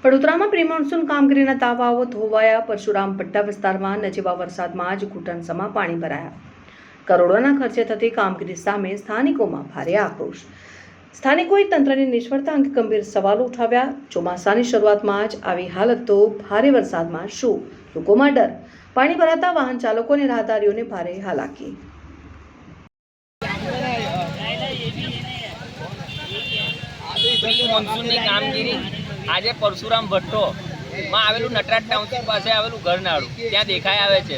વડોદરામાં pre monsoon કામગીરીના દાવાઓ ધોવાયા। પરશુરામ પટ્ટા વિસ્તારમાં નજીવા વરસાદમાં જ ઘૂંટણસમાં પાણી ભરાયા। કરોડોના ખર્ચે થતી કામગીરી સામે સ્થાનિકોમાં ભારે આક્રોશ। સ્થાનિકોએ તંત્રની નિષ્ફળતા અંગે ગંભીર સવાલો ઉઠાવ્યા। ચોમાસાની શરૂઆતમાં જ આવી હાલત તો ભારે વરસાદમાં શું? લોકોમાં ડર। પાણી ભરાતા વાહન ચાલકો અને રાહદારીઓને ભારે હાલાકી। મોન્સૂનની કામગીરી આજે પરશુરામ ભટ્ટોમાં આવેલું નટરાજ ટાઉનશીપ પાસે આવેલું ઘરનાળું ત્યાં દેખાઈ આવે છે।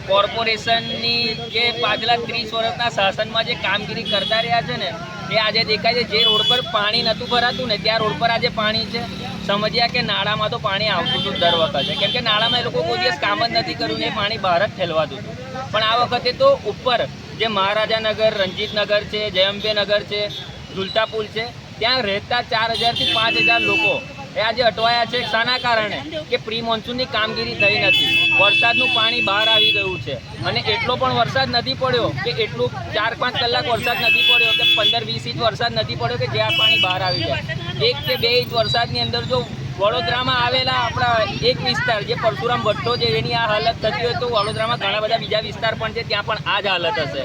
કોર્પોરેશનની જે પાછલા 30 વર્ષના શાસનમાં જે કામગીરી કરતા રહ્યા છે ને એ આજે દેખાય છે। જે રોડ પર પાણી નહોતું ભરાતું ને ત્યાં રોડ પર આજે પાણી છે। સમજ્યા કે નાળામાં તો પાણી આવતું હતું દર વખતે, કેમ કે નાળામાં એ લોકો કોઈ દિવસ કામ જ નથી કર્યું ને એ પાણી બહાર જ ઠેલવાતું હતું। પણ આ વખતે તો ઉપર જે મહારાજાનગર, રણજીતનગર છે, જયંબે નગર છે, ઝુલતા પુલ છે, ત્યાં રહેતા 4000 થી 5000 લોકો એ આજે અટવાયા છે। શાના કારણે? કે પ્રી મોન્સૂનની કામગીરી થઈ નથી। વરસાદનું પાણી બહાર આવી ગયું છે અને એટલો પણ વરસાદ નથી પડ્યો કે એટલું 4-5 કલાક વરસાદ નથી પડ્યો કે 15-20 ઇંચ વરસાદ નથી પડ્યો કે જે આ પાણી બહાર આવી જાય। 1 કે 2 ઇંચ વરસાદની અંદર જો વડોદરામાં આવેલા આપણા એક વિસ્તાર જે પરશુરામ ભટ્ટો છે એની આ હાલત થતી હોય તો વડોદરામાં ઘણા બધા બીજા વિસ્તાર પણ છે, ત્યાં પણ આ જ હાલત હશે।